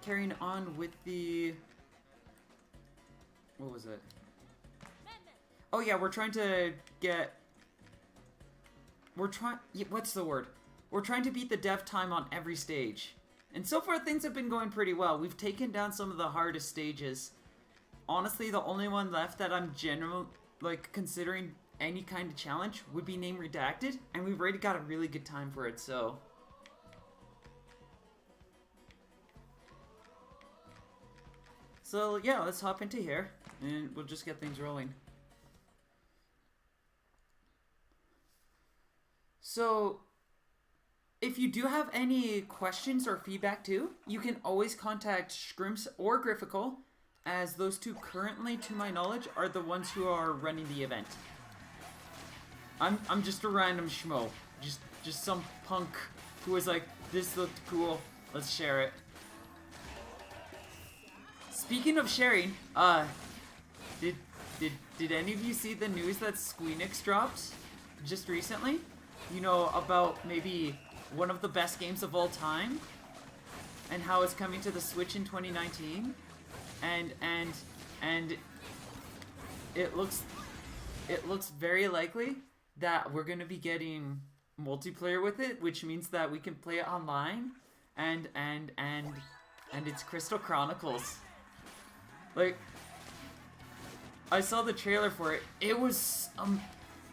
carrying on with the... What was it? Oh yeah, we're trying to get... What's the word? We're trying to beat the dev time on every stage. And so far things have been going pretty well. We've taken down some of the hardest stages. Honestly, the only one left that I'm considering any kind of challenge would be Name Redacted. And we've already got a really good time for it, so... So yeah, let's hop into here. And we'll just get things rolling. So... if you do have any questions or feedback too, you can always contact Scrimps or Grifficle, as those two currently, to my knowledge, are the ones who are running the event. I'm just a random schmo. Just some punk who was like, this looked cool, let's share it. Speaking of sharing, did any of you see the news that Squeenix dropped just recently? You know, about maybe one of the best games of all time, and how it's coming to the Switch in 2019, and it looks very likely that we're gonna be getting multiplayer with it, which means that we can play it online, and it's Crystal Chronicles. Like, I saw the trailer for it. It was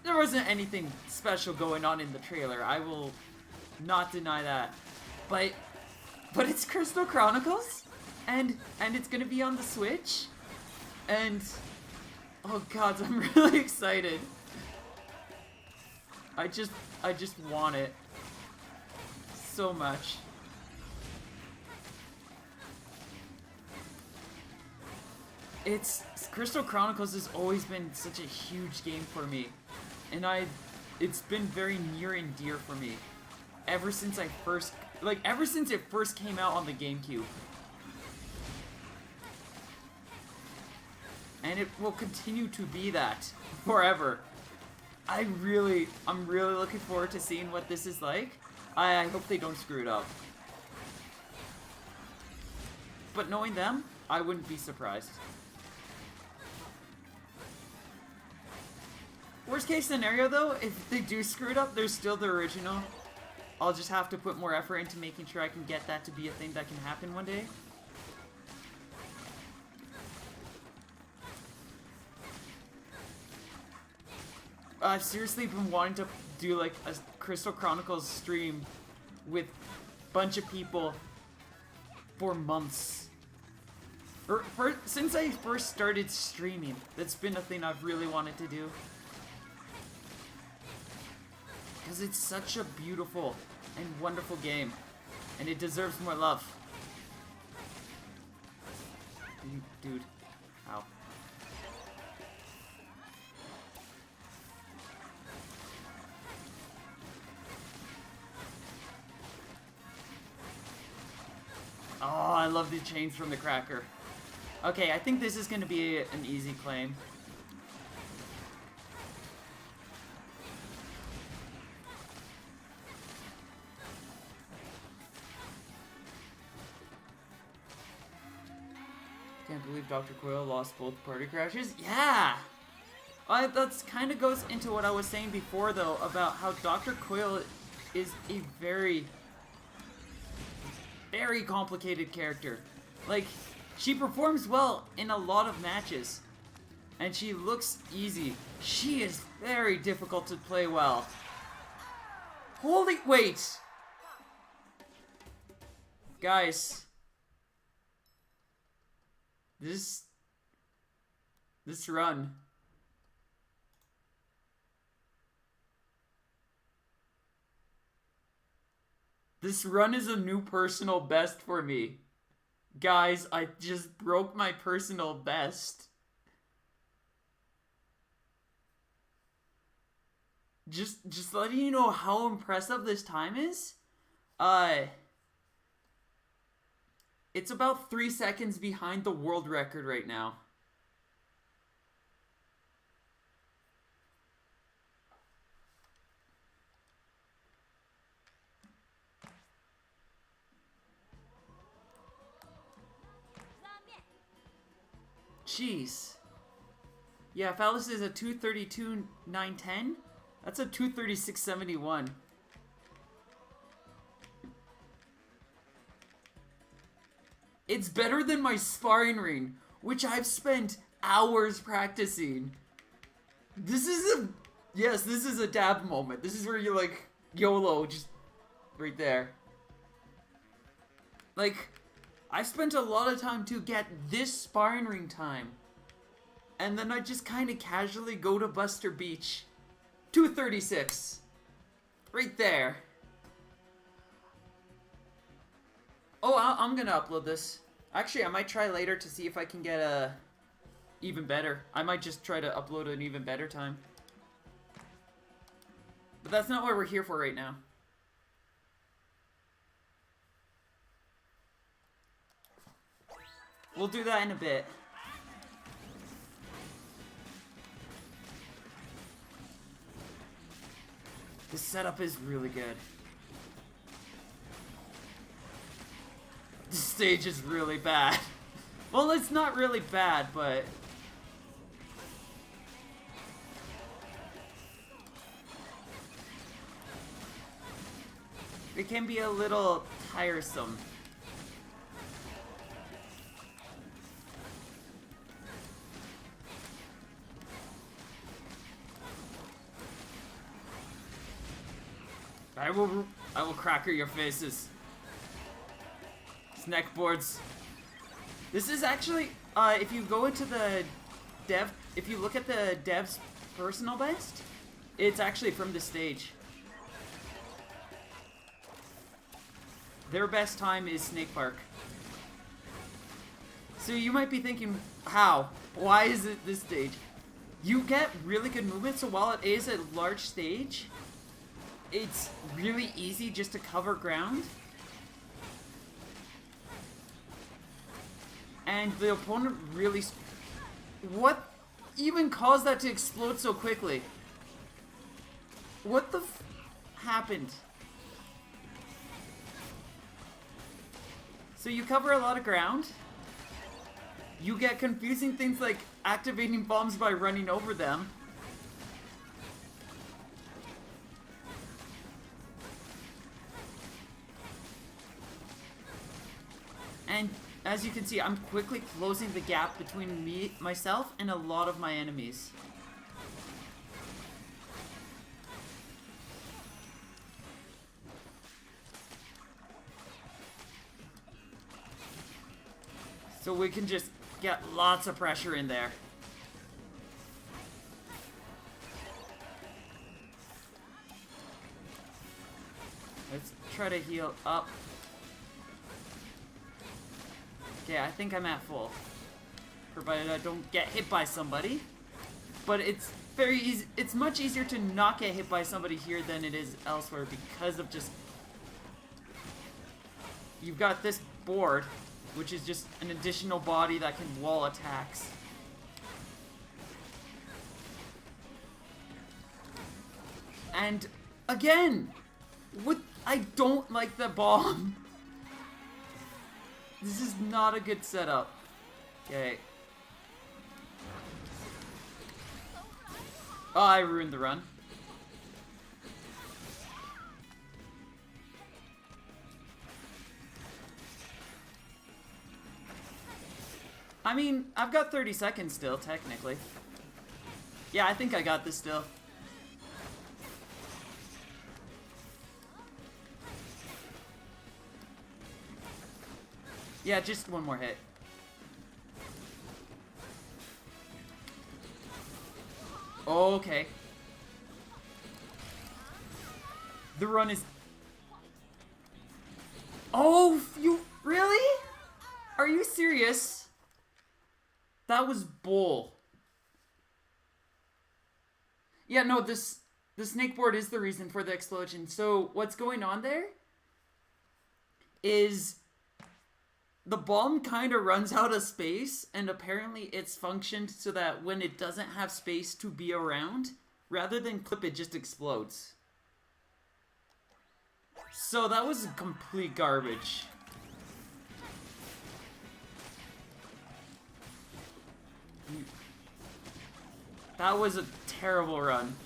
there wasn't anything special going on in the trailer. I will not deny that, but it's Crystal Chronicles, and it's gonna be on the Switch, and oh god, I'm really excited. I just want it so much. Crystal Chronicles has always been such a huge game for me, and it's been very near and dear for me. Ever since it first came out on the GameCube. And it will continue to be that forever. I'm really looking forward to seeing what this is like. I hope they don't screw it up. But knowing them, I wouldn't be surprised. Worst case scenario though, if they do screw it up, there's still the original. I'll just have to put more effort into making sure I can get that to be a thing that can happen one day. I've seriously been wanting to do like a Crystal Chronicles stream with a bunch of people for months. Since I first started streaming, that's been a thing I've really wanted to do. Because it's such a beautiful and wonderful game, and it deserves more love. Dude, ow. Oh, I love the chains from the cracker. Okay, I think this is going to be an easy claim. Can't believe Dr. Coyle lost both party crashes. Yeah! That kind of goes into what I was saying before, though, about how Dr. Coyle is a very, very complicated character. Like, she performs well in a lot of matches, and she looks easy. She is very difficult to play well. Holy... wait! Guys... This run. This run is a new personal best for me. Guys, I just broke my personal best. Just letting you know how impressive this time is. It's about 3 seconds behind the world record right now. Jeez. Yeah, if Alice is a 232.910, that's a 236.71. It's better than my sparring ring, which I've spent hours practicing. This is a... Yes, this is a dab moment. This is where you're like, YOLO, just right there. Like, I spent a lot of time to get this sparring ring time. And then I just kind of casually go to Buster Beach. 236. Right there. Oh, I'm gonna upload this. Actually, I might try later to see if I can get a even better. I might just try to upload an even better time. But that's not what we're here for right now. We'll do that in a bit. This setup is really good. This stage is really bad. Well, it's not really bad, but... it can be a little tiresome. I will cracker your faces. Snack boards. This is actually, if you go into the dev, if you look at the dev's personal best, it's actually from this stage. Their best time is Snake Park. So you might be thinking, how? Why is it this stage? You get really good movement, so while it is a large stage, it's really easy just to cover ground. And the opponent really... What even caused that to explode so quickly? What the happened? So you cover a lot of ground. You get confusing things like activating bombs by running over them. And as you can see, I'm quickly closing the gap between myself, and a lot of my enemies. So we can just get lots of pressure in there. Let's try to heal up. Okay, I think I'm at full. Provided I don't get hit by somebody. But it's very easy. It's much easier to not get hit by somebody here than it is elsewhere because of just... You've got this board, which is just an additional body that can wall attacks. And again, I don't like the bomb. This is not a good setup. Okay. Oh, I ruined the run. I mean, I've got 30 seconds still, technically. Yeah, I think I got this still. Yeah, just one more hit. Okay. The run is... Oh, you... Really? Are you serious? That was bull. Yeah, no, the snake board is the reason for the explosion. So what's going on there is the bomb kind of runs out of space, and apparently it's functioned so that when it doesn't have space to be around, rather than clip, it just explodes. So that was complete garbage. That was a terrible run.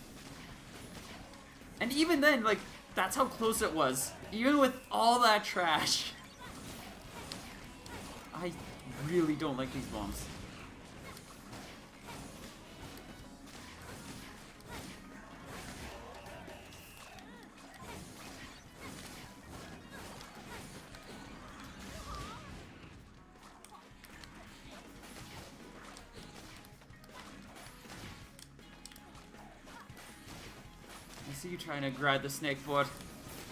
And even then, like, that's how close it was. Even with all that trash. I really don't like these bombs. I see you trying to grab the snake board.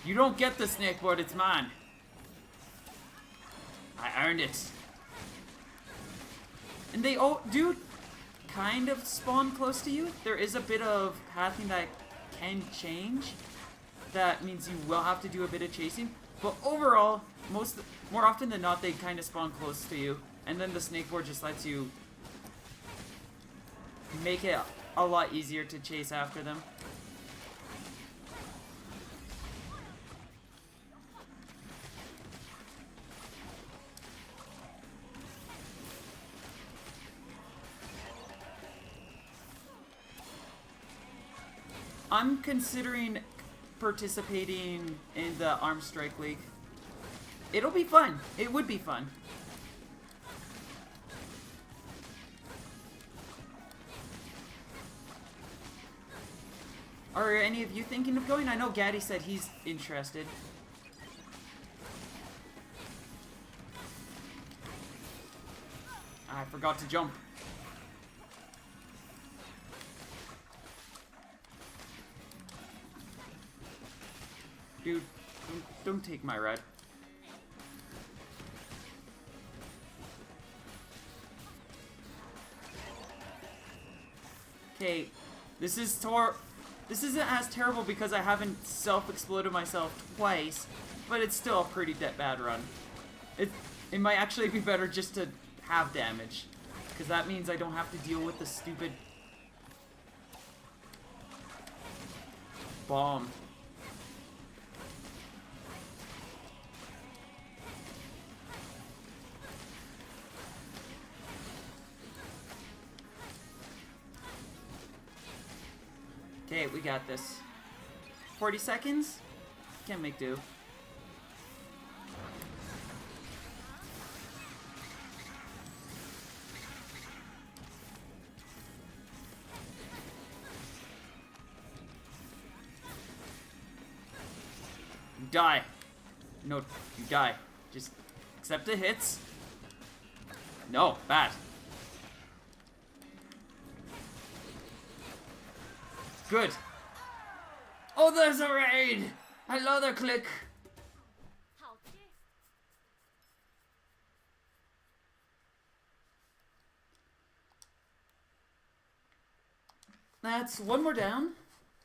You don't get the snake board, it's mine. I earned it. And they all do kind of spawn close to you. There is a bit of pathing that can change. That means you will have to do a bit of chasing. But overall, more often than not, they kind of spawn close to you. And then the snake board just lets you make it a lot easier to chase after them. I'm considering participating in the Arm Strike League. It'll be fun. It would be fun. Are any of you thinking of going? I know Gaddy said he's interested. I forgot to jump. Dude, don't take my red. Okay, this isn't as terrible because I haven't self-exploded myself twice, but it's still a pretty bad run. It might actually be better just to have damage, because that means I don't have to deal with the stupid bomb. Okay, we got this. 40 seconds? Can't make do. You die. No, you die. Just accept the hits. No, bad. Good. Oh, there's a raid! Another click. That's one more down.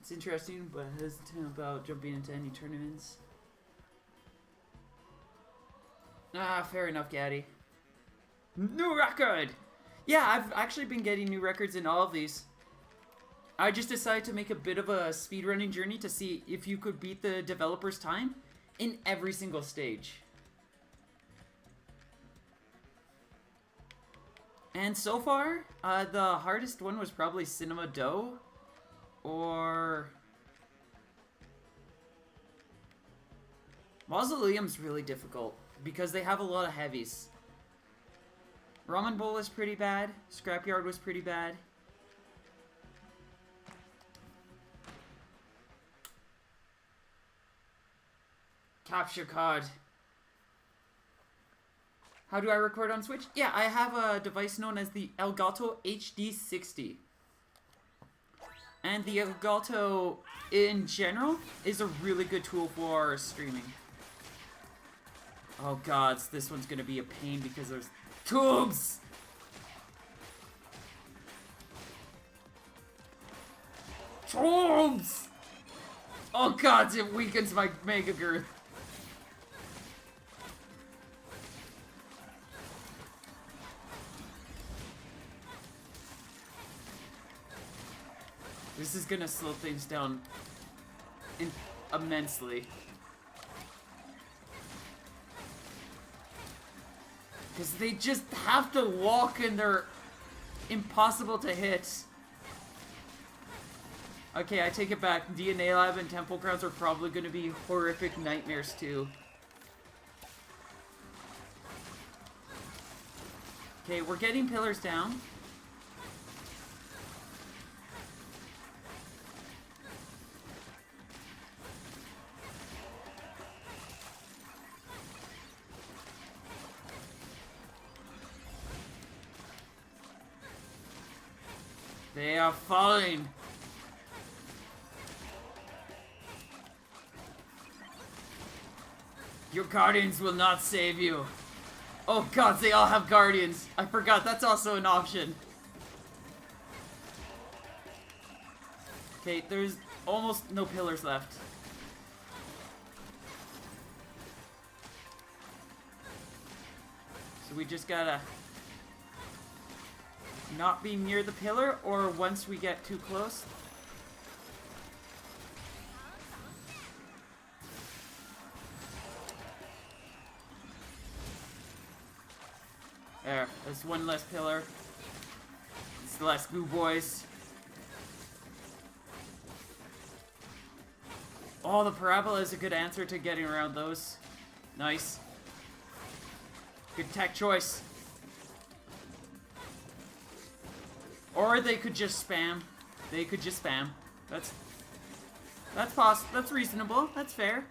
It's interesting, but hesitant about jumping into any tournaments. Ah, fair enough, Gaddy. New record! Yeah, I've actually been getting new records in all of these. I just decided to make a bit of a speedrunning journey to see if you could beat the developer's time in every single stage. And so far, the hardest one was probably Cinema Dough, or Mausoleum's really difficult because they have a lot of heavies. Ramen Bowl is pretty bad. Scrapyard was pretty bad. Capture card. How do I record on Switch? Yeah, I have a device known as the Elgato HD60. And the Elgato, in general, is a really good tool for streaming. Oh god, this one's gonna be a pain because there's tubes! Tubes! Oh god, it weakens my Mega Girth. This is gonna slow things down immensely. Because they just have to walk and they're impossible to hit. Okay, I take it back. DNA Lab and Temple Grounds are probably going to be horrific nightmares too. Okay, we're getting pillars down. They are falling. Your guardians will not save you. Oh god, they all have guardians. I forgot, that's also an option. Okay, there's almost no pillars left. So we just gotta not be near the pillar, or once we get too close. There, there's one less pillar. It's less goo boys. Oh, the parabola is a good answer to getting around those. Nice. Good tech choice. Or they could just spam. They could just spam. That's possible. That's reasonable. That's fair.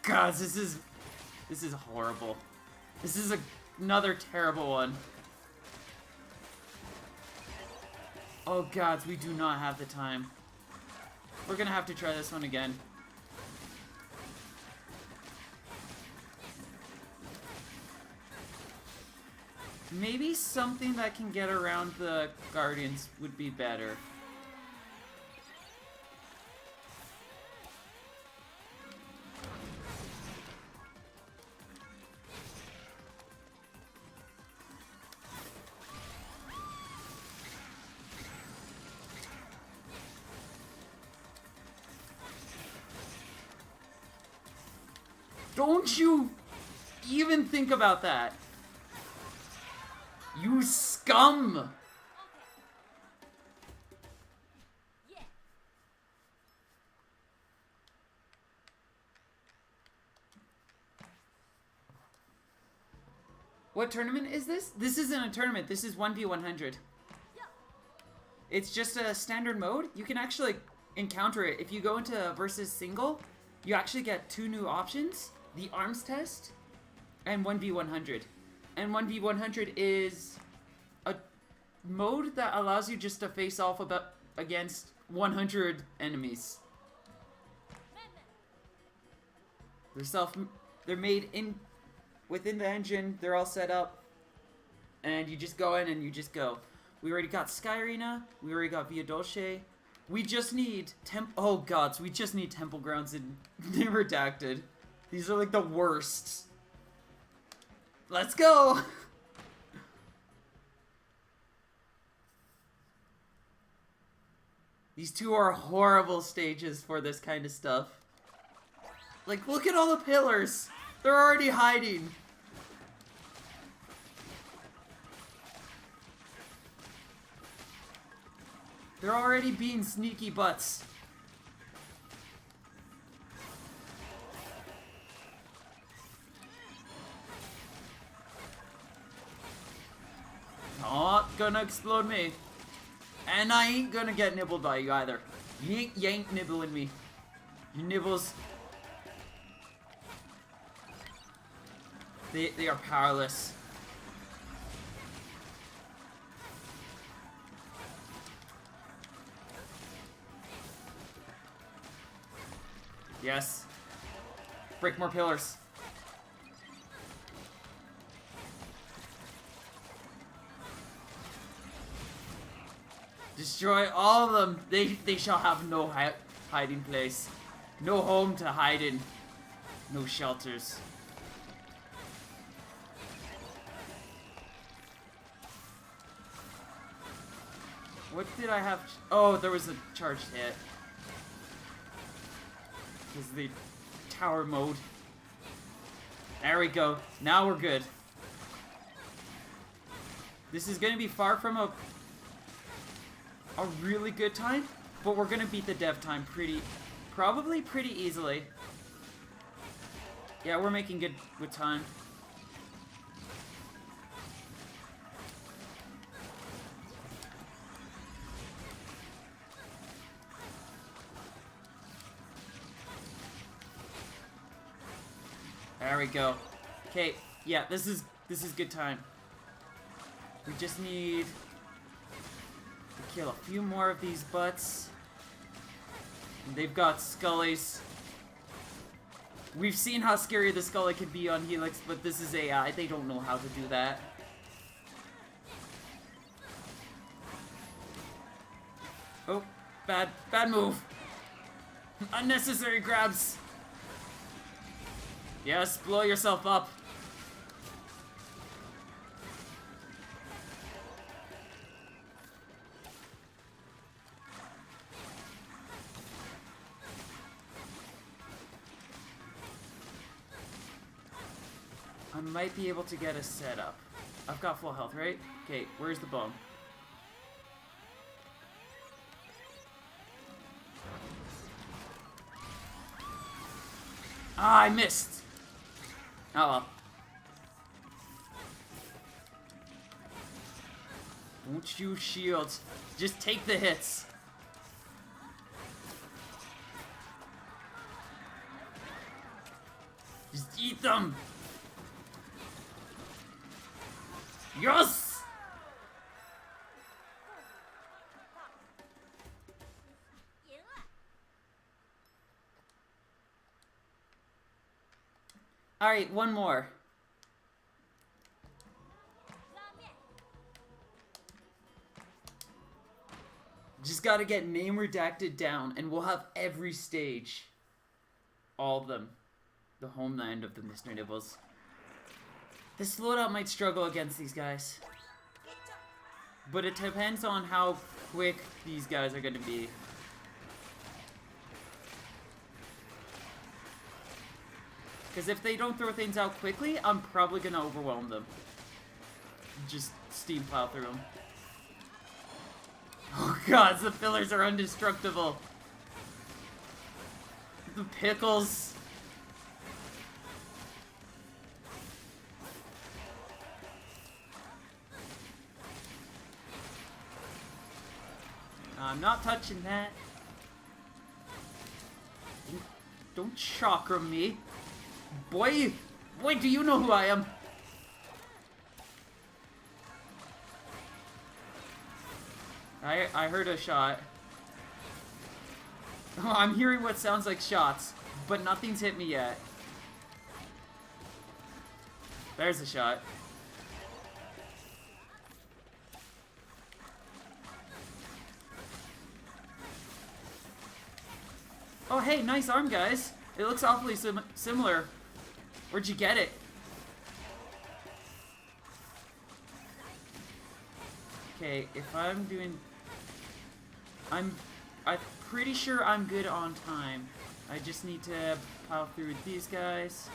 God, this is horrible. This is another terrible one. Oh gods, we do not have the time. We're gonna have to try this one again. Maybe something that can get around the guardians would be better. Don't you even think about that. You scum! What tournament is this? This isn't a tournament. This is 1v100. It's just a standard mode. You can actually encounter it. If you go into versus single, you actually get 2 new options. The arms test and 1v100. And 1v100 is a mode that allows you just to face off against 100 enemies. They're made within the engine. They're all set up, and you just go in and you just go. We already got Sky Arena. We already got Via Dolce. We just need oh gods, we just need Temple Grounds and Redacted. These are like the worst. Let's go! These two are horrible stages for this kind of stuff. Like, look at all the pillars! They're already hiding! They're already being sneaky butts. Not gonna explode me. And I ain't gonna get nibbled by you either. You ain't nibbling me. You nibbles. They are powerless. Yes. Break more pillars. Destroy all of them. They shall have no hiding place. No home to hide in. No shelters. What did I have? Oh, there was a charged hit. This is the tower mode. There we go. Now we're good. This is going to be far from a really good time, but we're going to beat the dev time probably pretty easily. Yeah, we're making good with time. There we go. Okay, yeah, this is good time. We just need to kill a few more of these butts. And they've got Scullies. We've seen how scary the Scully can be on Helix, but this is AI. They don't know how to do that. Oh, bad move. Unnecessary grabs. Yes, blow yourself up. I might be able to get a setup. I've got full health, right? Okay, where's the bomb? Ah, I missed. Oh well. Don't you shield. Just take the hits. Just eat them. Yes! Alright, one more. Just gotta get name redacted down, and we'll have every stage. All of them. The homeland of the Mr. Nibbles. This loadout might struggle against these guys. But it depends on how quick these guys are gonna be. Because if they don't throw things out quickly, I'm probably going to overwhelm them. Just steam plow through them. Oh god, the fillers are indestructible. The pickles. I'm not touching that. Don't chakra me. Boy, do you know who I am? I heard a shot. Oh, I'm hearing what sounds like shots, but nothing's hit me yet. There's a shot. Oh, hey, nice arm, guys. It looks awfully similar. Where'd you get it? Okay, if I'm doing... I'm pretty sure I'm good on time. I just need to plow through these guys.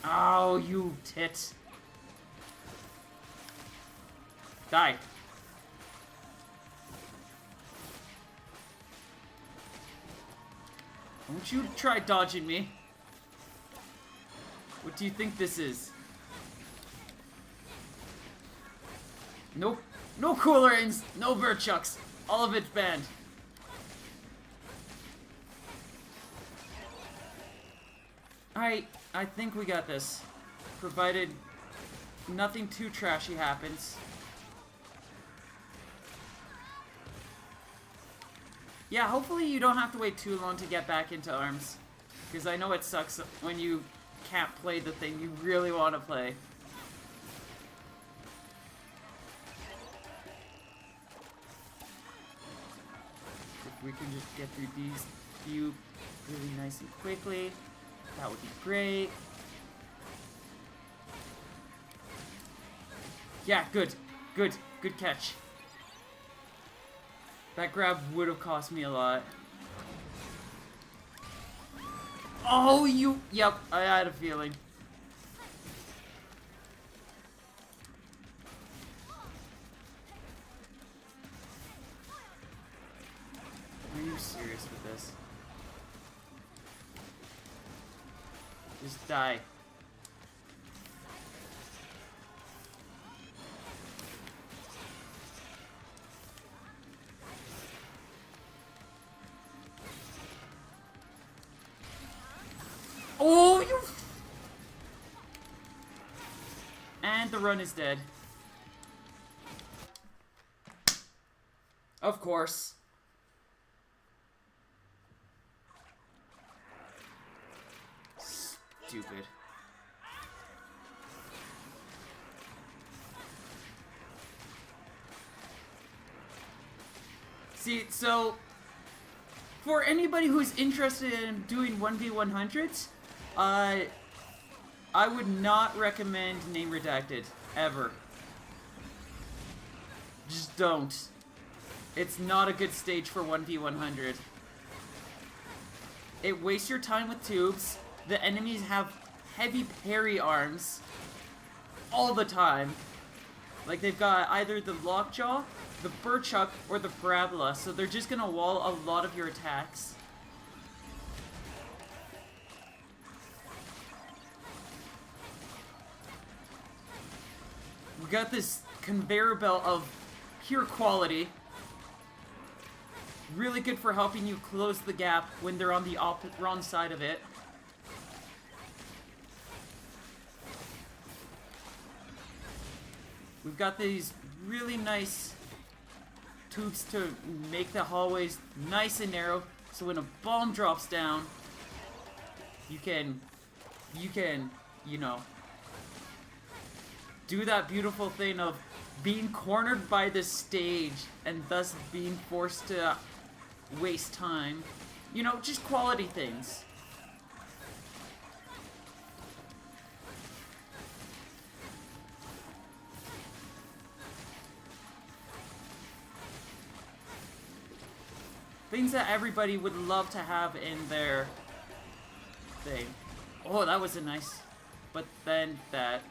Oh, you tit. Die. Don't you try dodging me. What do you think this is? Nope. No cooler ains, no bird chucks. All of it's banned. Alright, I think we got this. Provided nothing too trashy happens. Yeah, hopefully you don't have to wait too long to get back into ARMS. Because I know it sucks when you can't play the thing you really want to play. If we can just get through these few really nice and quickly, that would be great. Yeah, good. Good. Good catch. That grab would have cost me a lot. Oh, you... Yep, I had a feeling. Are you serious with this? Just die. Oh, you... And the run is dead. Of course. Stupid. See, so... For anybody who's interested in doing 1v100s, I would not recommend Name Redacted, ever. Just don't. It's not a good stage for 1v100. It wastes your time with tubes. The enemies have heavy parry arms all the time. Like, they've got either the Lockjaw, the Burchuck, or the Parabola, so they're just gonna wall a lot of your attacks. We got this conveyor belt of pure quality. Really good for helping you close the gap when they're on the wrong side of it. We've got these really nice tubes to make the hallways nice and narrow, so when a bomb drops down, you can, you know, do that beautiful thing of being cornered by the stage and thus being forced to waste time. You know, just quality things. Things that everybody would love to have in their thing. Oh, that was a nice... But then that...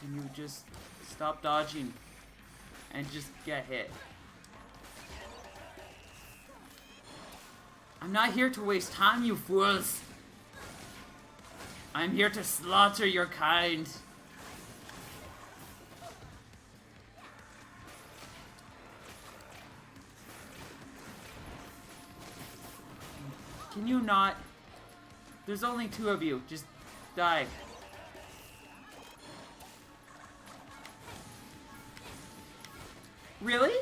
And you just stop dodging and just get hit. I'm not here to waste time, you fools. I'm here to slaughter your kind. Can you not? There's only two of you. Just die. Really?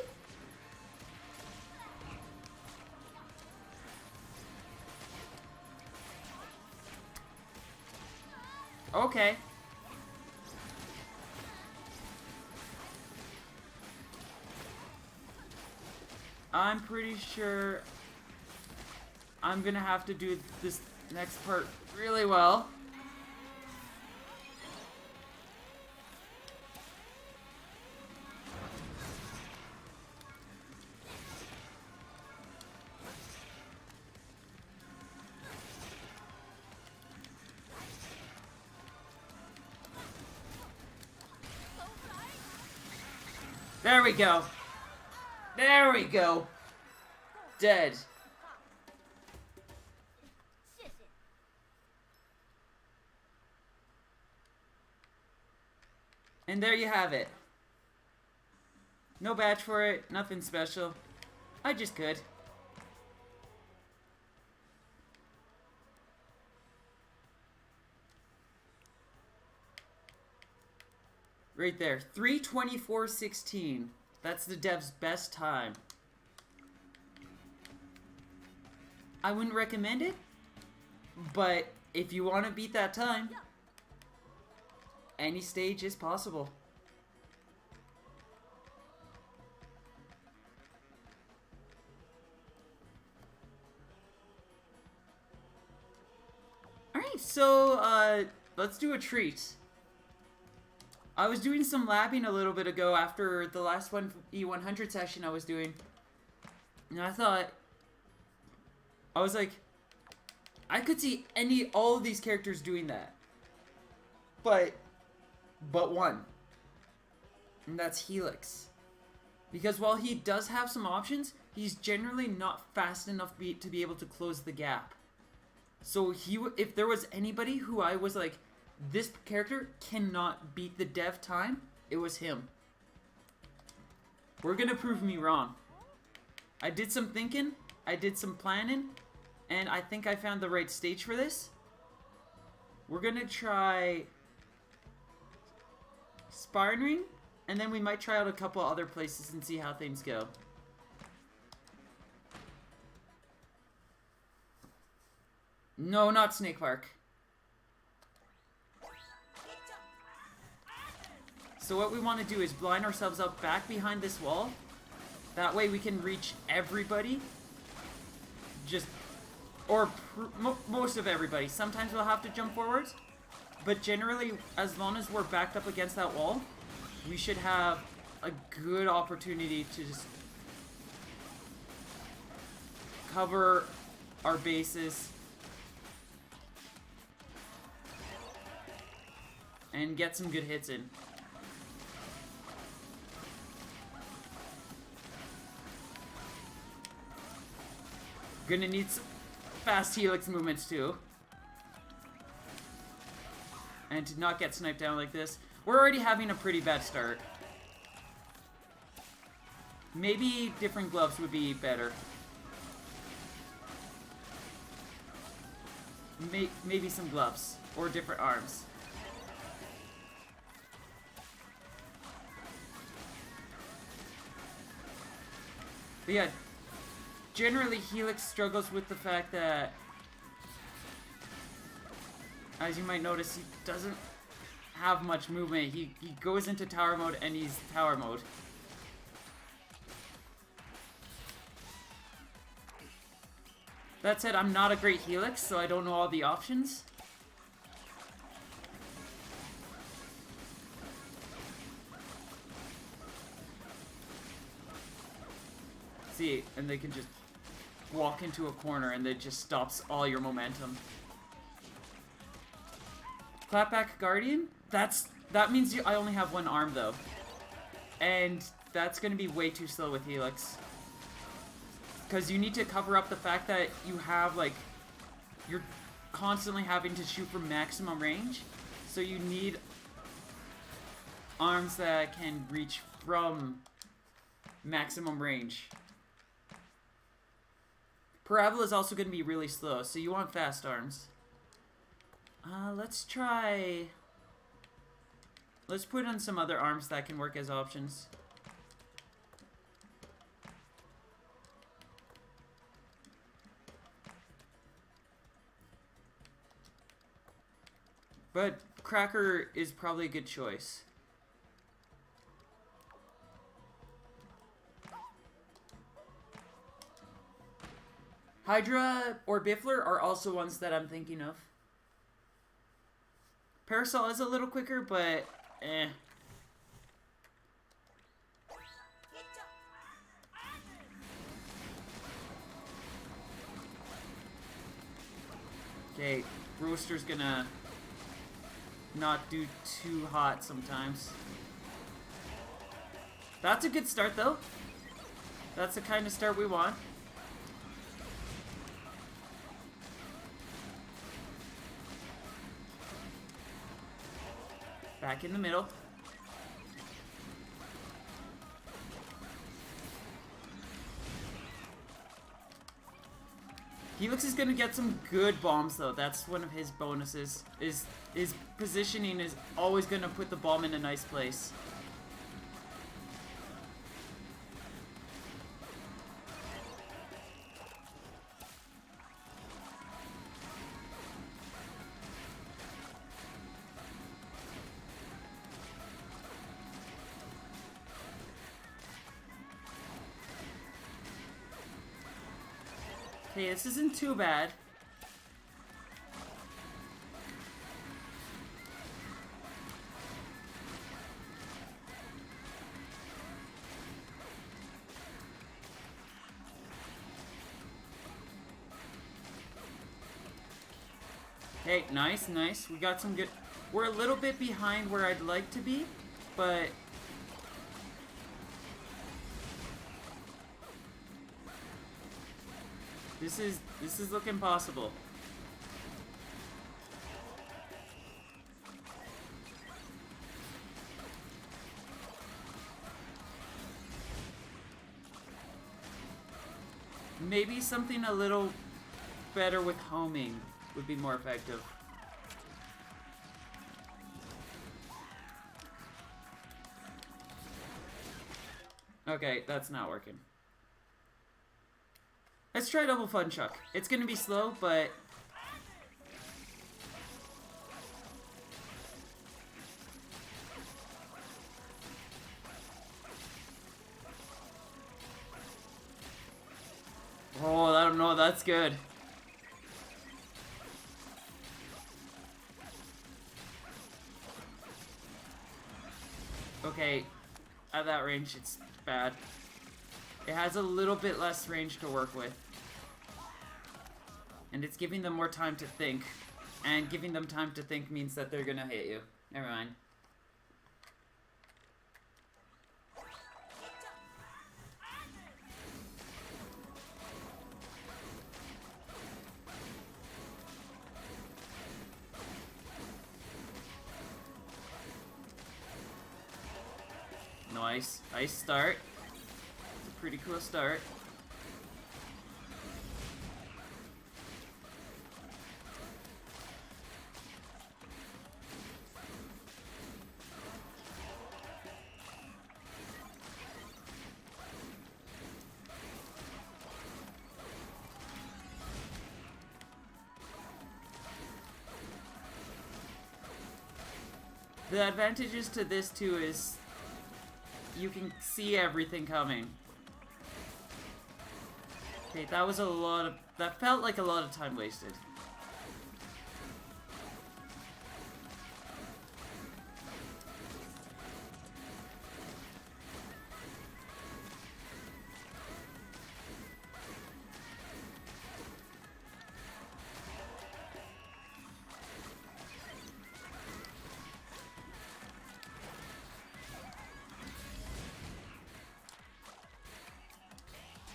Okay. I'm pretty sure I'm gonna have to do this next part really well. There we go. There we go. Dead. And there you have it. No badge for it, nothing special. I just could. Right there, 3:24:16. That's the dev's best time. I wouldn't recommend it, but if you want to beat that time, any stage is possible. Alright, so, let's do a treat. I was doing some labbing a little bit ago after the last E100 session I was doing. And I thought... I was like... I could see all of these characters doing that. But one. And that's Helix. Because while he does have some options, he's generally not fast enough to be able to close the gap. So if there was anybody who I was like, this character cannot beat the dev time, it was him. We're gonna prove me wrong. I did some thinking, I did some planning, and I think I found the right stage for this. We're gonna try Sparring Ring, and then we might try out a couple other places and see how things go. No, not Snake Park. So what we want to do is blind ourselves up back behind this wall. That way we can reach everybody. Most of everybody. Sometimes we'll have to jump forwards. But generally, as long as we're backed up against that wall, we should have a good opportunity to just cover our bases and get some good hits in. Gonna need some fast Helix movements too. And to not get sniped down like this. We're already having a pretty bad start. Maybe different gloves would be better. Maybe some gloves. Or different arms. But yeah, generally Helix struggles with the fact that, as you might notice, he doesn't have much movement. He goes into tower mode and he's tower mode. That said, I'm not a great Helix, so I don't know all the options. See, and they can just walk into a corner and it just stops all your momentum. Clapback Guardian? That means I only have one arm though. And that's gonna be way too slow with Helix. Because you need to cover up the fact that you have, like, you're constantly having to shoot from maximum range. So you need arms that can reach from maximum range. Parabola is also going to be really slow, so you want fast arms. Let's put on some other arms that can work as options. But Cracker is probably a good choice. Hydra or Biffler are also ones that I'm thinking of. Parasol is a little quicker, but eh. Okay, Roaster's gonna not do too hot sometimes. That's a good start though. That's the kind of start we want. Back in the middle. Helix is gonna get some good bombs though. That's one of his bonuses. His positioning is always gonna put the bomb in a nice place. Okay, this isn't too bad. Hey, nice, nice. We got some good... We're a little bit behind where I'd like to be, but... This is looking possible. Maybe something a little better with homing would be more effective. Okay, that's not working. Let's try double fun chuck. It's gonna be slow, but... Oh, I don't know, that's good. Okay, at that range, it's bad. It has a little bit less range to work with. And it's giving them more time to think. And giving them time to think means that they're gonna hit you. Never mind. Nice. Nice start. It's a pretty cool start. The advantages to this too is you can see everything coming. Okay, that was a lot of... That felt like a lot of time wasted.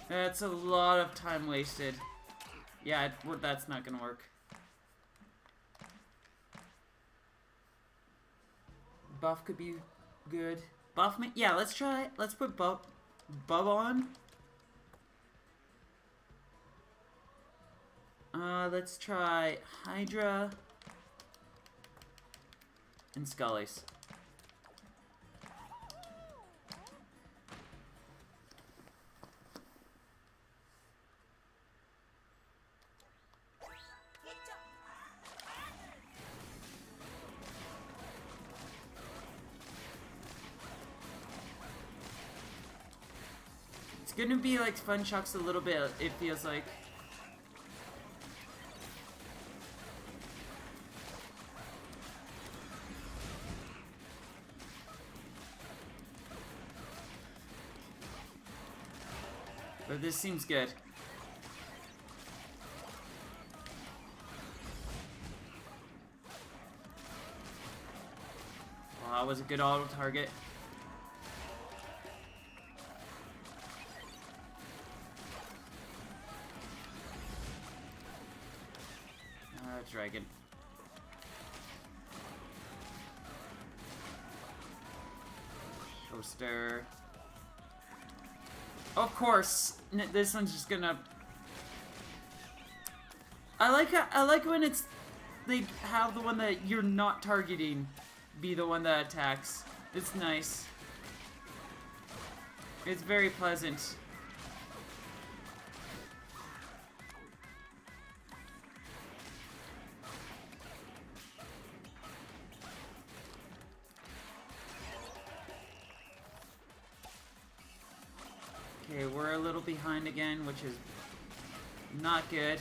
That's a lot of time wasted. Yeah, that's not gonna work. Buff could be good. Buff me? Yeah, let's try it. Let's put Bub on. Let's try Hydra and Scullies. It's gonna be like fun chucks a little bit, it feels like. But this seems good. Well, that was a good auto target. Dragon. Coaster. Of course, this one's just gonna... I like when it's... They have the one that you're not targeting be the one that attacks. It's nice. It's very pleasant. Okay, we're a little behind again, which is not good.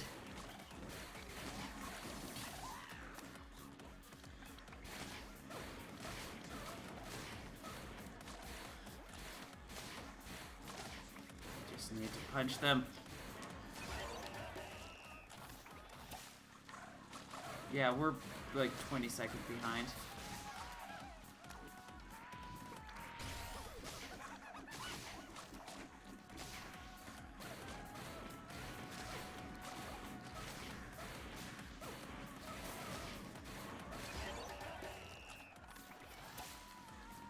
Just need to punch them. Yeah, we're like 20 seconds behind.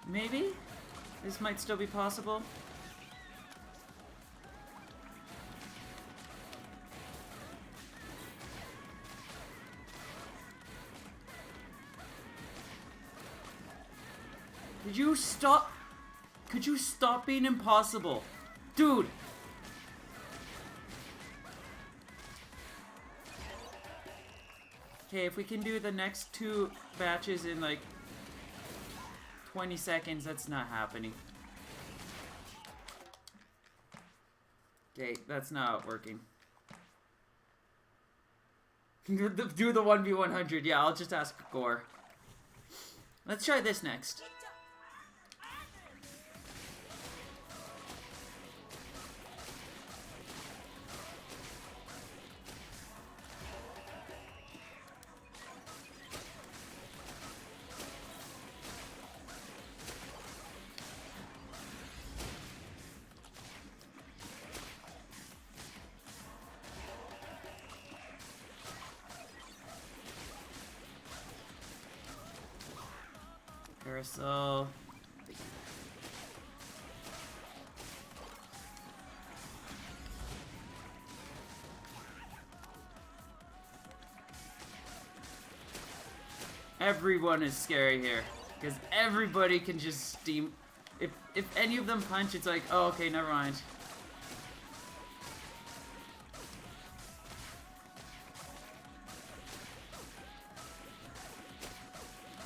Maybe? This might still be possible. Could you stop? Could you stop being impossible? Dude! Okay, if we can do the next 2 batches in like 20 seconds, that's not happening. Okay, that's not working. Do the 1v100. Yeah, I'll just ask Gore. Let's try this next. Carousel. Everyone is scary here, because everybody can just steam. If any of them punch, it's like, oh, okay, never mind.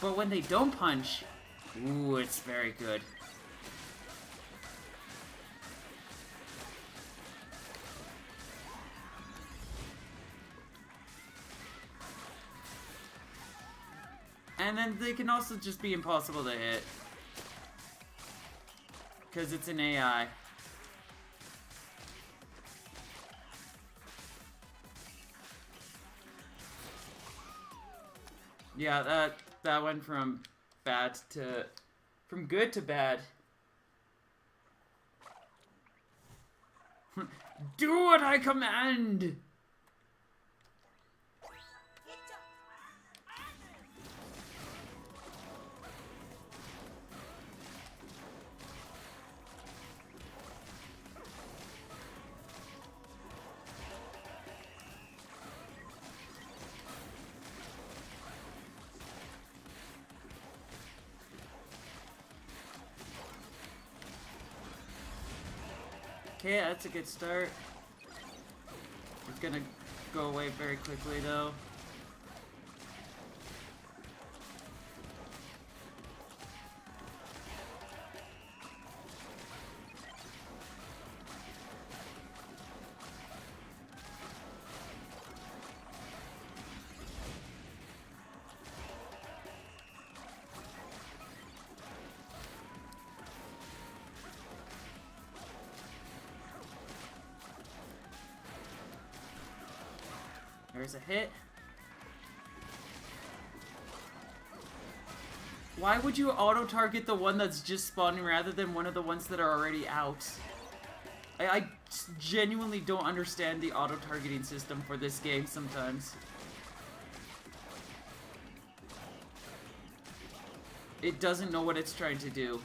But when they don't punch, ooh, it's very good. And then they can also just be impossible to hit. Because it's an AI. Yeah, that went from good to bad. Do what I command! Okay, that's a good start. It's gonna go away very quickly though. There's a hit. Why would you auto-target the one that's just spawning rather than one of the ones that are already out? I genuinely don't understand the auto-targeting system for this game sometimes. It doesn't know what it's trying to do.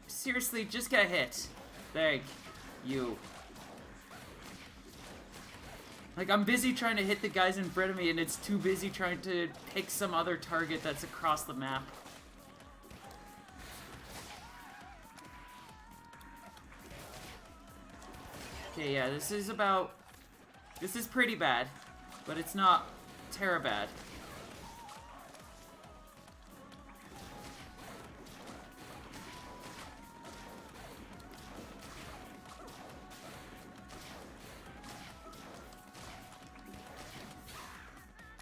Seriously, just get hit. Thank you. Like, I'm busy trying to hit the guys in front of me, and it's too busy trying to pick some other target that's across the map. Okay, yeah, this is pretty bad, but it's not terra bad.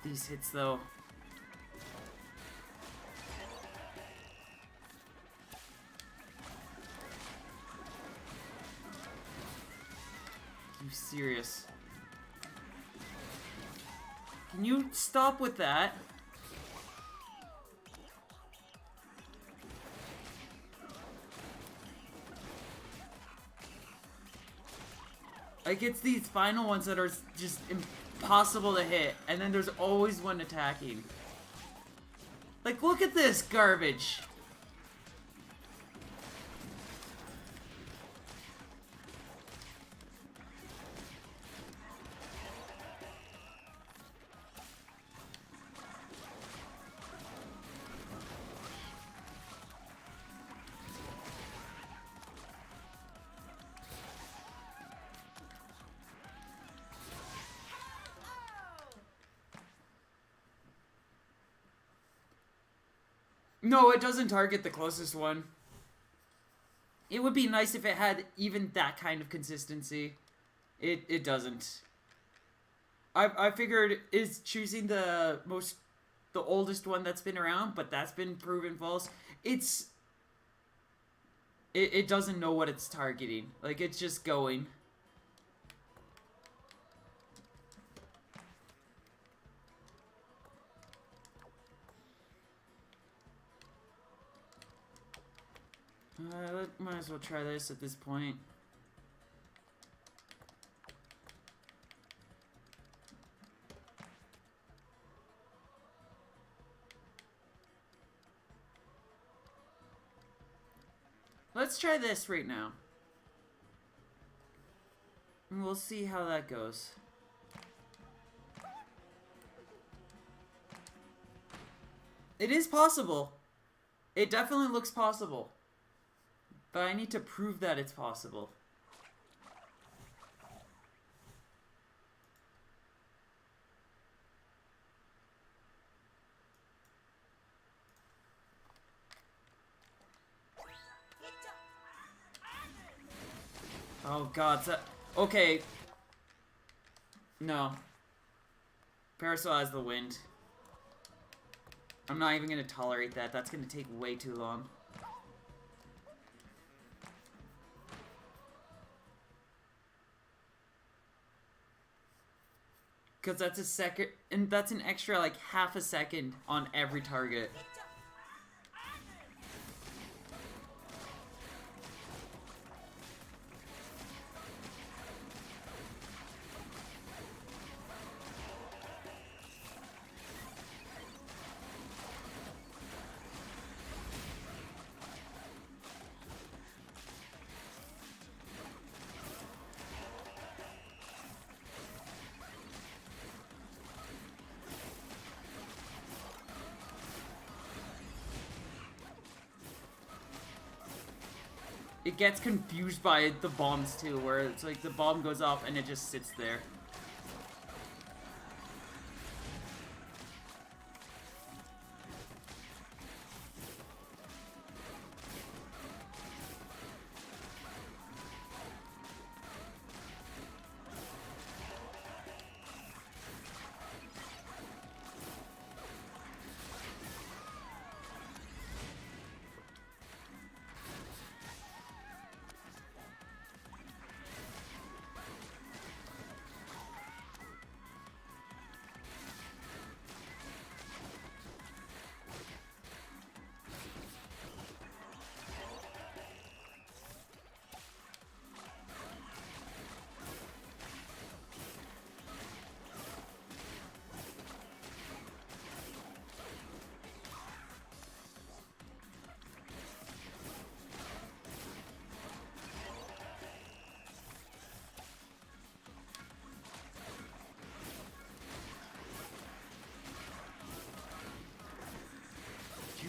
These hits, though. you serious? Can you stop with that? Like, it's these final ones that are just impossible to hit, and then there's always one attacking. Like, look at this garbage! No, it doesn't target the closest one. It would be nice if it had even that kind of consistency. It doesn't. I figured is choosing the oldest one that's been around, but that's been proven false. It doesn't know what it's targeting. Like, it's just going. Might as well try this at this point. Let's try this right now. And we'll see how that goes. It is possible. It definitely looks possible. But I need to prove that it's possible. Oh god, okay. No. Parasol has the wind. I'm not even gonna tolerate that. That's gonna take way too long. Because that's a second, and that's an extra like half a second on every target. It gets confused by the bombs too, where it's like the bomb goes off and it just sits there.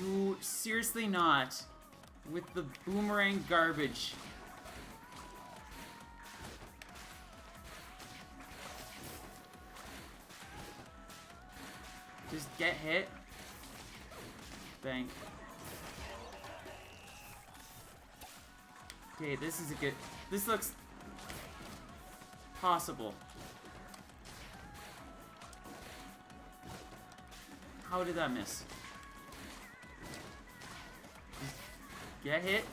You seriously not with the boomerang garbage. Just get hit. Bang. Okay, this is a good. This looks possible. How did that miss? Get hit.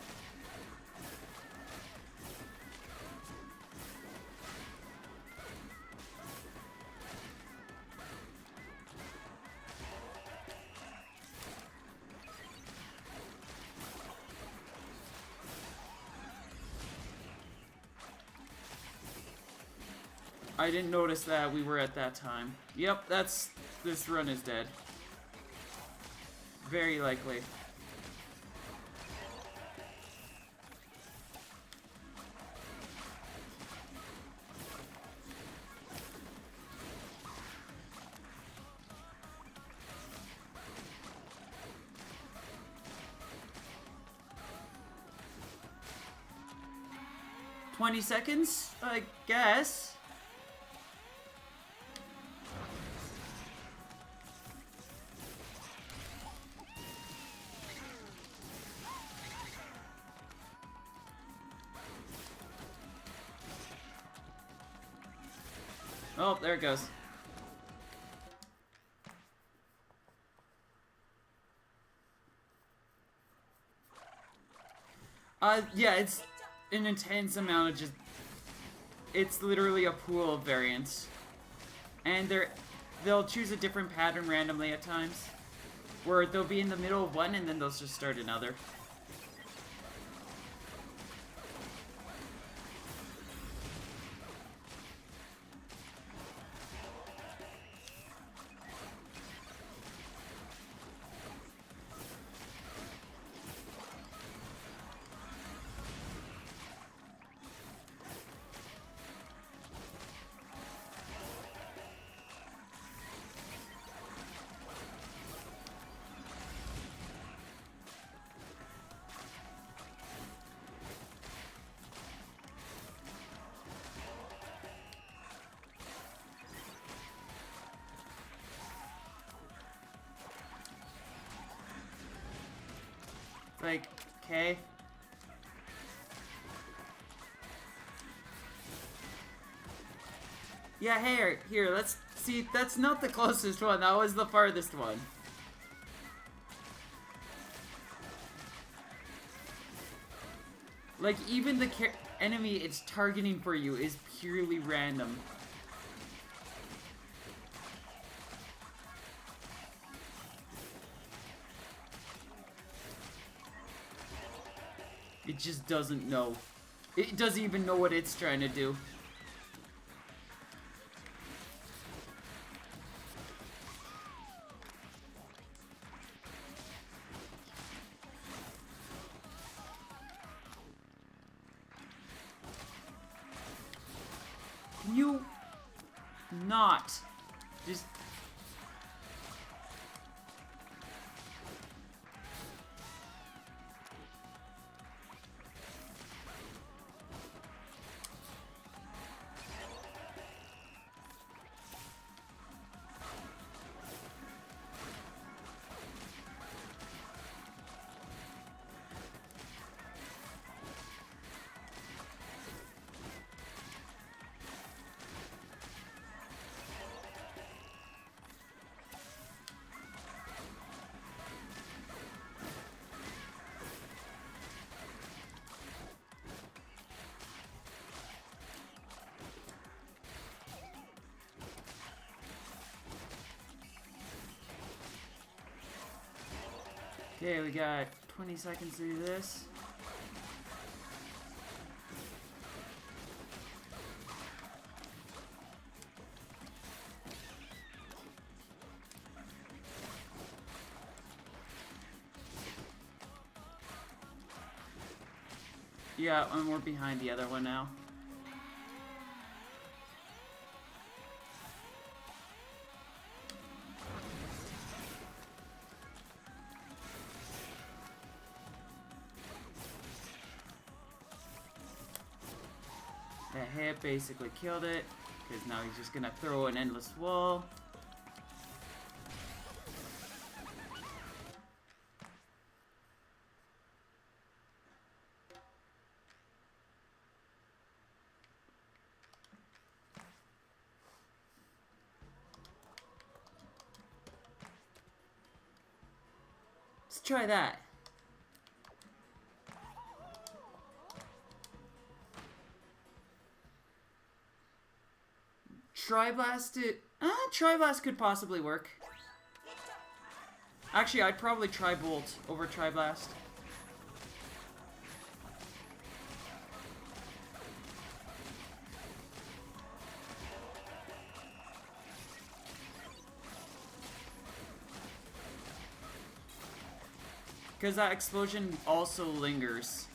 I didn't notice that we were at that time. Yep, this run is dead. Very likely. "20 seconds, I guess." Oh, there it goes. Yeah, it's an intense amount of just... It's literally a pool of variants. And they'll choose a different pattern randomly at times. Where they'll be in the middle of one and then they'll just start another. Like, okay. Yeah, hey, here, let's see. That's not the closest one. That was the farthest one. Like, even the enemy it's targeting for you is purely random. It just doesn't know. It doesn't even know what it's trying to do. Can you not just... Okay, we got 20 seconds to do this. Yeah, and we're behind the other one now. That hit basically killed it, because now he's just gonna throw an endless wall. Let's try that. Tri-blast it. Tri-blast could possibly work. Actually, I'd probably try Bolt over Tri-blast. Because that explosion also lingers.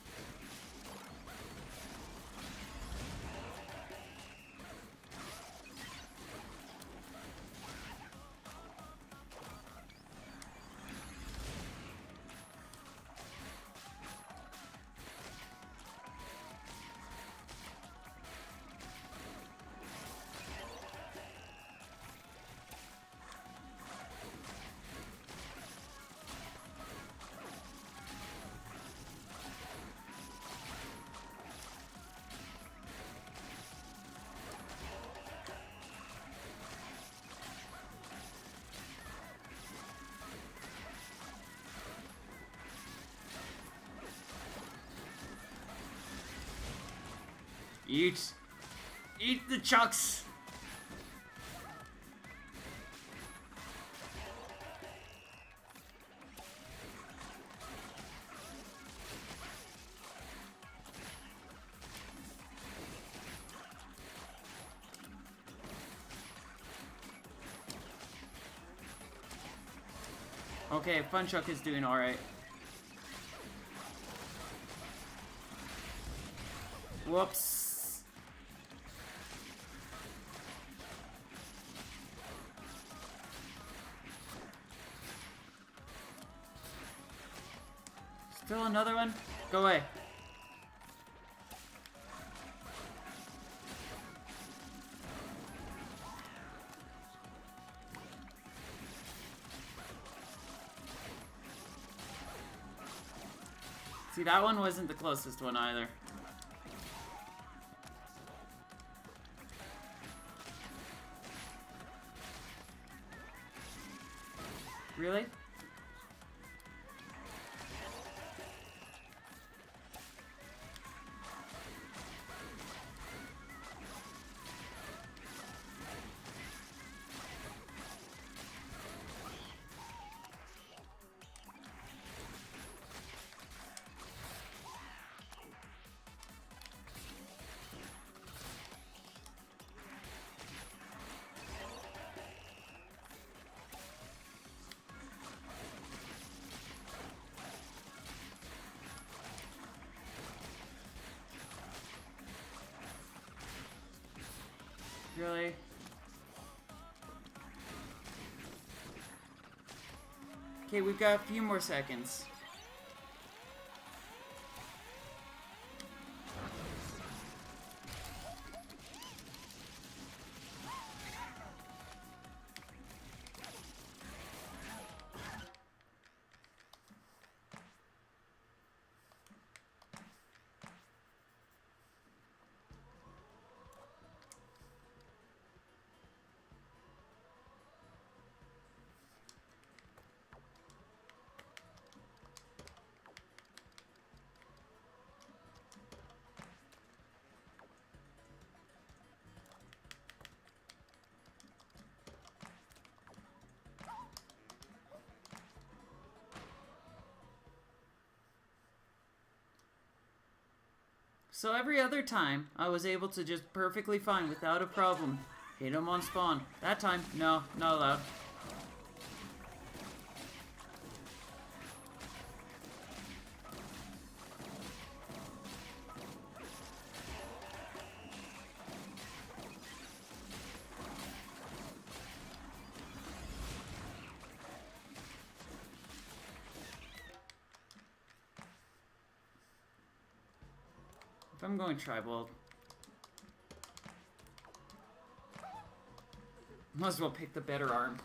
Eat. Eat the chucks. Okay, Fun Chuck is doing alright. Whoops. Still another one? Go away. See, that one wasn't the closest one either. Really? Really? Okay, we've got a few more seconds. So every other time, I was able to just perfectly fine without a problem hit him on spawn. That time, no, not allowed. If I'm going tribal, might as well pick the better arm.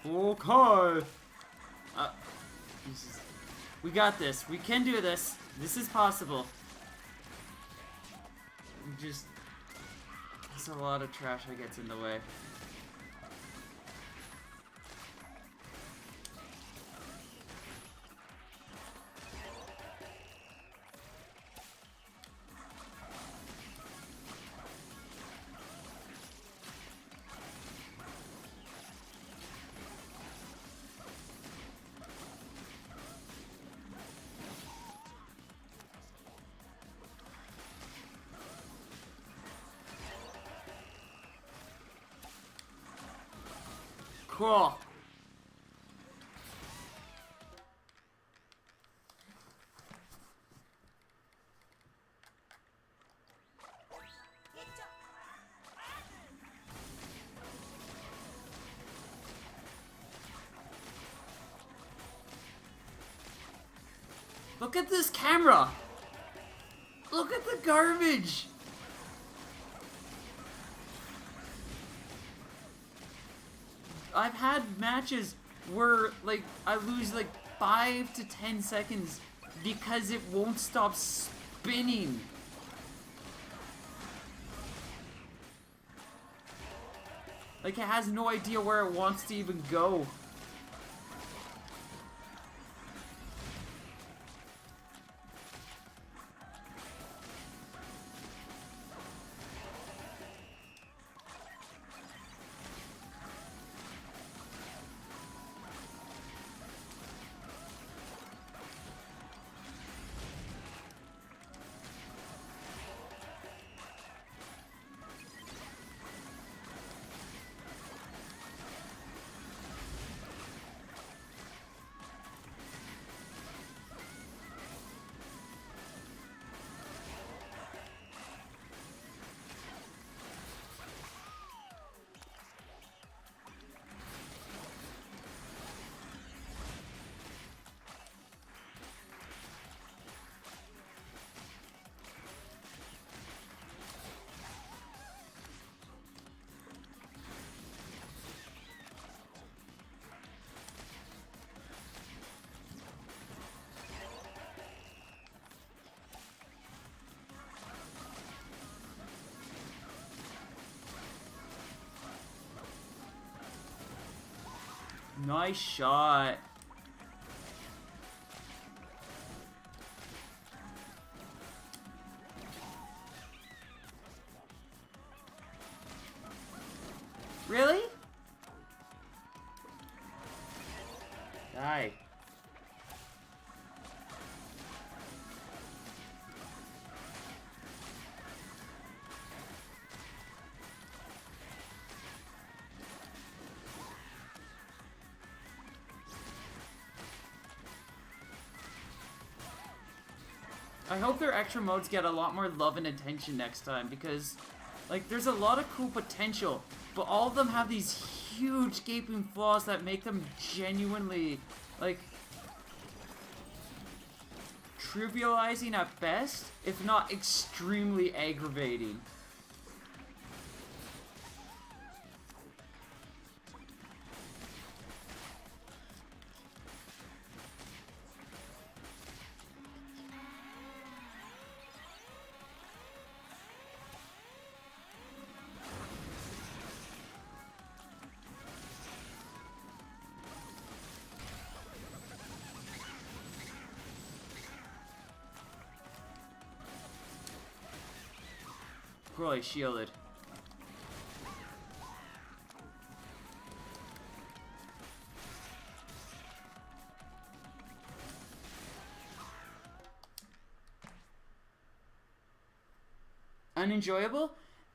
Okay. Jesus. We got this. We can do this. This is possible. Just... There's a lot of trash that gets in the way. Cool. Look at this camera. Look at the garbage. I've had matches where, like, I lose, like, 5 to 10 seconds because it won't stop spinning. Like, it has no idea where it wants to even go. Nice shot. Really? Die. I hope their extra modes get a lot more love and attention next time, because, like, there's a lot of cool potential, but all of them have these huge gaping flaws that make them genuinely, like, trivializing at best, if not extremely aggravating. Really shielded. Unenjoyable?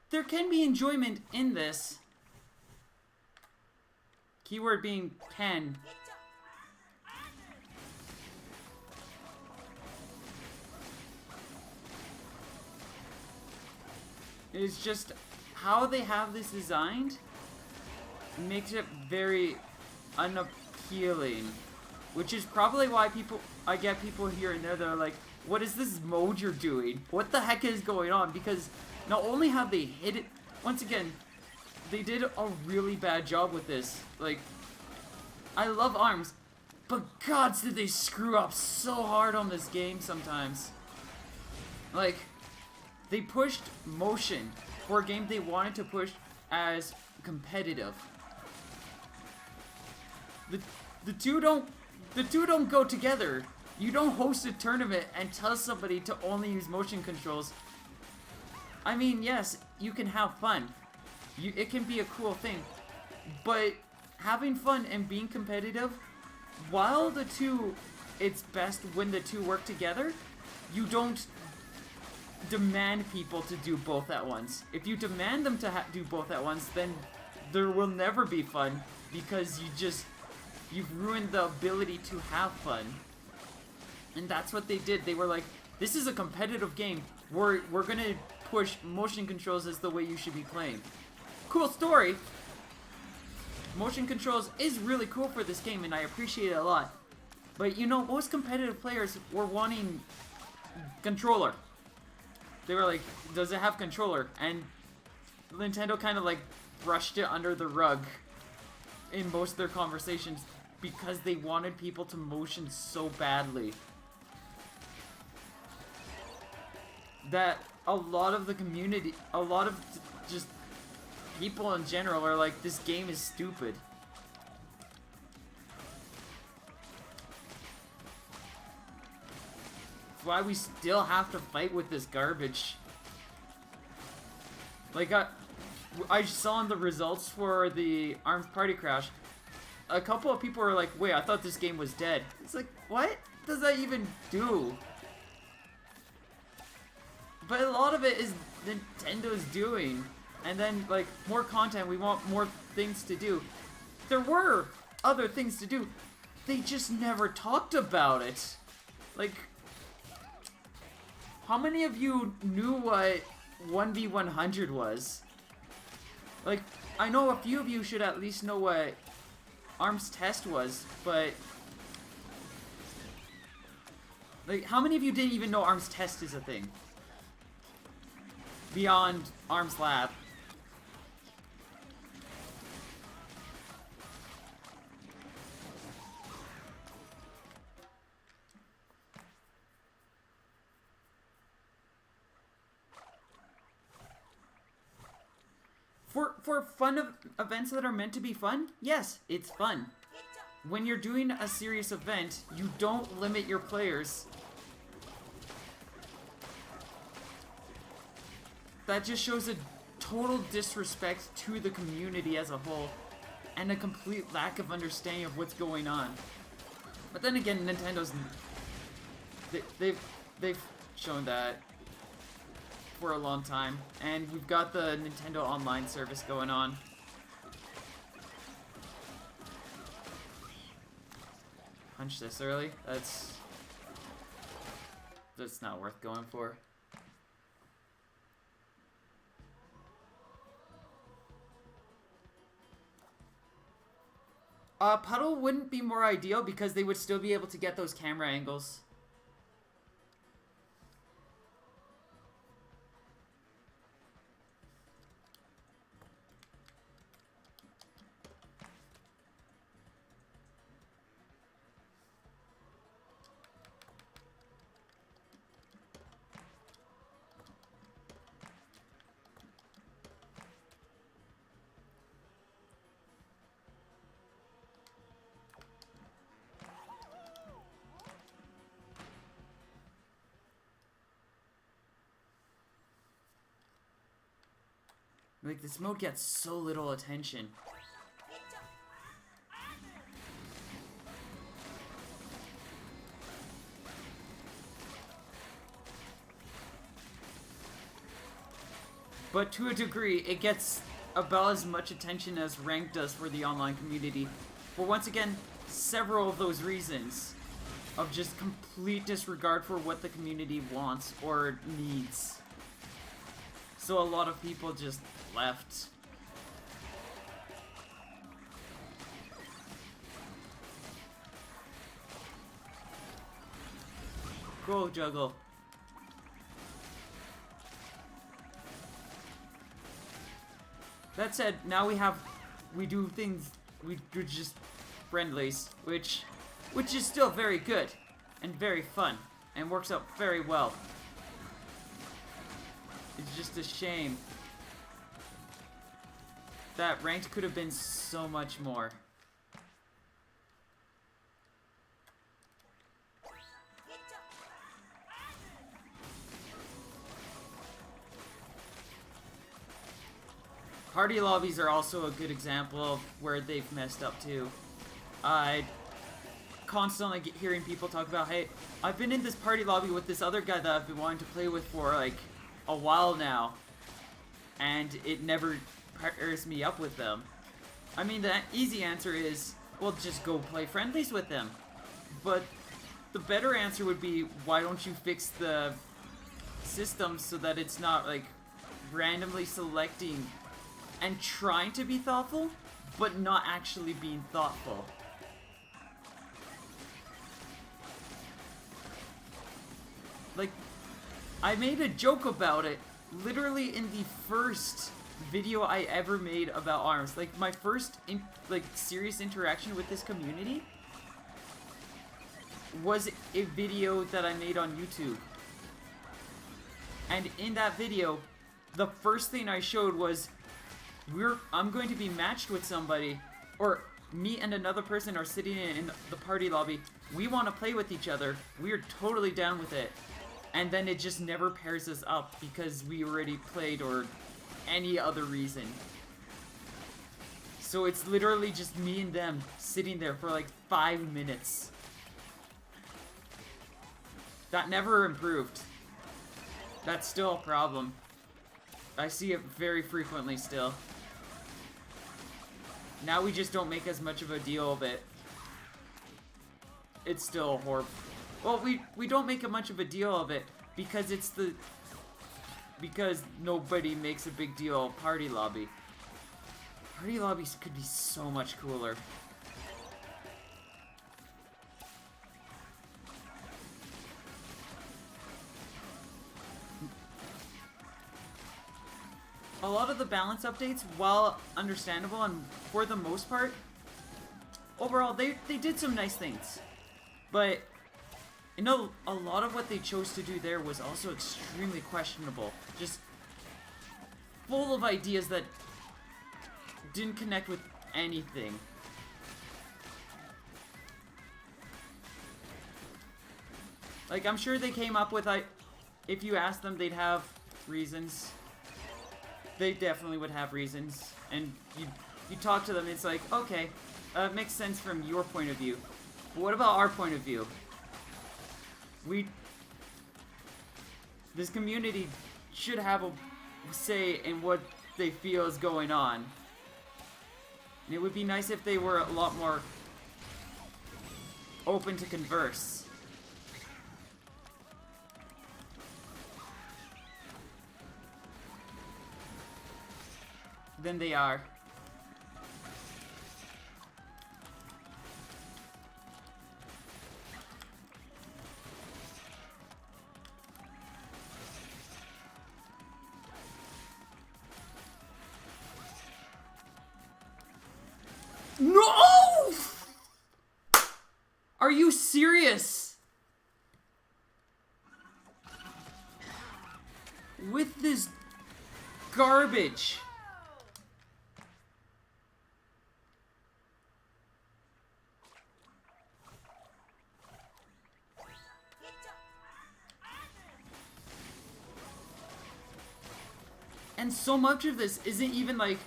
There can be enjoyment in this. Keyword being can. It's just how they have this designed makes it very unappealing, which is probably why I get people here and there that are like, what is this mode you're doing? What the heck is going on? Because not only have they hit it, once again, they did a really bad job with this. Like, I love ARMS, but gods did they screw up so hard on this game sometimes. Like, they pushed motion for a game they wanted to push as competitive. The two don't go together. You don't host a tournament and tell somebody to only use motion controls. I mean, yes, you can have fun. It can be a cool thing. But having fun and being competitive, while the two, it's best when the two work together, you don't demand people to do both at once. If you demand them to do both at once, then there will never be fun, because you've ruined the ability to have fun. And that's what they did. They were like, this is a competitive game. We're gonna push motion controls as the way you should be playing. Cool story. Motion controls is really cool for this game, and I appreciate it a lot. But you know, most competitive players were wanting controller. They were like, does it have controller? And Nintendo kind of like brushed it under the rug in most of their conversations because they wanted people to motion so badly that a lot of the community, a lot of just people in general are like, this game is stupid. That's why we still have to fight with this garbage. Like, I saw in the results for the ARMS Party Crash, a couple of people were like, wait, I thought this game was dead. It's like, what does that even do? But a lot of it is Nintendo's doing. And then, like, more content, we want more things to do. There were other things to do. They just never talked about it. Like, how many of you knew what 1v100 was? Like, I know a few of you should at least know what ARMS Test was, but like, how many of you didn't even know ARMS Test is a thing? Beyond ARMS Lab. For fun events that are meant to be fun, yes, it's fun. When you're doing a serious event, you don't limit your players. That just shows a total disrespect to the community as a whole, and a complete lack of understanding of what's going on. But then again, Nintendo's... They've shown that for a long time, and we've got the Nintendo Online service going on. Punch this early? That's not worth going for. Puddle wouldn't be more ideal because they would still be able to get those camera angles. Like, this mode gets so little attention. But to a degree, it gets about as much attention as Ranked does for the online community. For once again, several of those reasons of just complete disregard for what the community wants or needs. So a lot of people just left. Go juggle. That said, now we do things, we just friendlies, which is still very good and very fun and works out very well. It's just a shame that ranked could have been so much more. Party lobbies are also a good example of where they've messed up too. I constantly get hearing people talk about, hey, I've been in this party lobby with this other guy that I've been wanting to play with for like a while now, and it never pairs me up with them. I mean, the easy answer is, well, just go play friendlies with them. But the better answer would be, why don't you fix the system so that it's not like randomly selecting and trying to be thoughtful, but not actually being thoughtful. Like, I made a joke about it literally in the first video I ever made about ARMS. Like, my first serious interaction with this community was a video that I made on YouTube. And in that video, the first thing I showed was I'm going to be matched with somebody, or me and another person are sitting in the party lobby. We want to play with each other. We're totally down with it. And then it just never pairs us up because we already played or any other reason. So it's literally just me and them sitting there for like 5 minutes. That never improved. That's still a problem. I see it very frequently still. Now we just don't make as much of a deal of it. It's still horrible. Well, we don't make much of a deal of it because because nobody makes a big deal of party lobby. Party lobbies could be so much cooler. A lot of the balance updates, while understandable and for the most part, overall they did some nice things. But you know, a lot of what they chose to do there was also extremely questionable. Just full of ideas that didn't connect with anything. Like, I'm sure they came up with, if you asked them, they'd have reasons. They definitely would have reasons. And you talk to them, it's like, okay, it makes sense from your point of view. But what about our point of view? This community should have a say in what they feel is going on. And it would be nice if they were a lot more open to converse. Than they are. No! Are you serious? With this garbage. And so much of this isn't even like,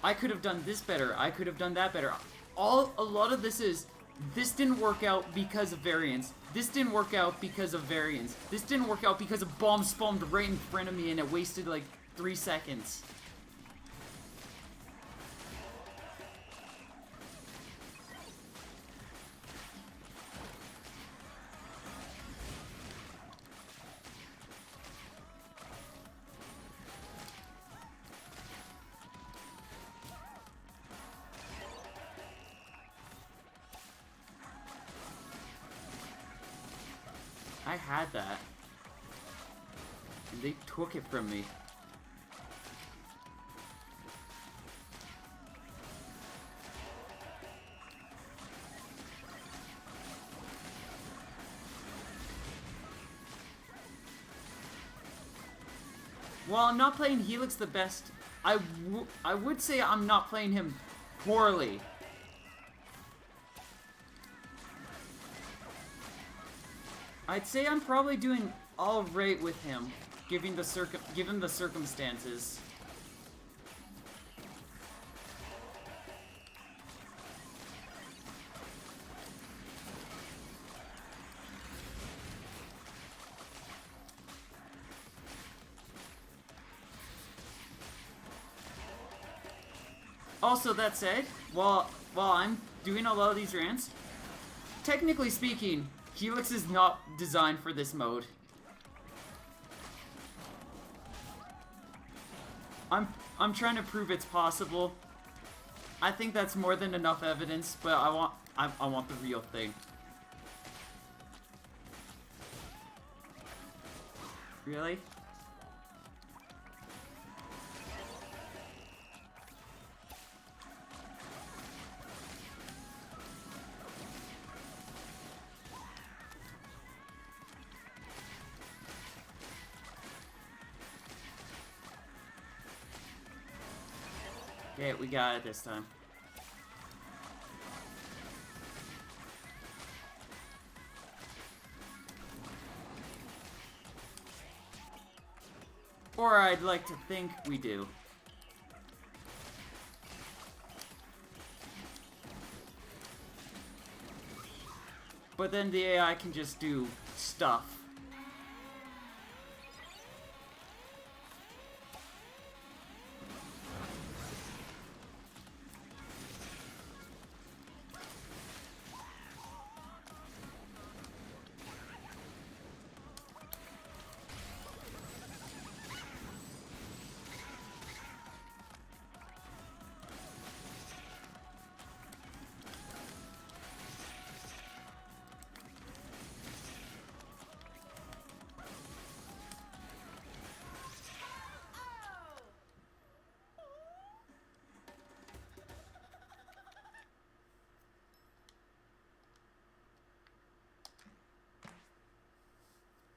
I could have done this better, I could have done that better. A lot of this is, this didn't work out because of variance. This didn't work out because of variance. This didn't work out because a bomb spawned right in front of me and it wasted like 3 seconds. I had that. And they took it from me. While I'm not playing Helix the best, I would say I'm not playing him poorly. I'd say I'm probably doing all right with him, given the circumstances. Also, that said, while I'm doing a lot of these rants, technically speaking, Helix is not designed for this mode. I'm trying to prove it's possible. I think that's more than enough evidence, but I want the real thing. Really? Okay, we got it this time. Or I'd like to think we do. But then the AI can just do stuff.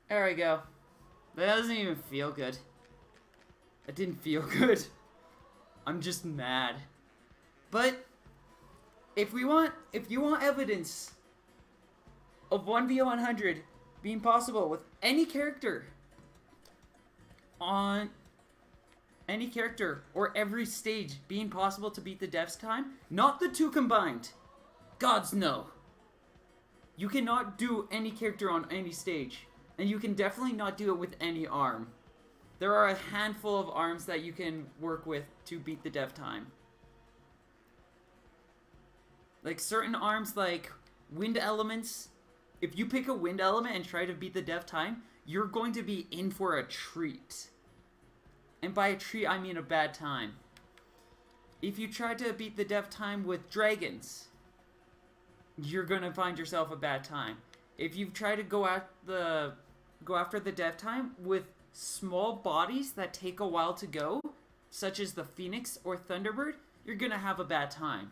There we go. That doesn't even feel good. It didn't feel good. I'm just mad. But if you want evidence of 1v100 being possible with any character on any character or every stage being possible to beat the devs time, not the two combined. Gods no. You cannot do any character on any stage. And you can definitely not do it with any arm. There are a handful of arms that you can work with to beat the dev time. Like certain arms like wind elements. If you pick a wind element and try to beat the dev time, you're going to be in for a treat. And by a treat, I mean a bad time. If you try to beat the dev time with dragons, you're going to find yourself a bad time. If you try to go after the dev time with small bodies that take a while to go, such as the Phoenix or Thunderbird, you're gonna have a bad time.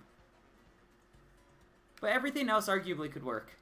But everything else arguably could work.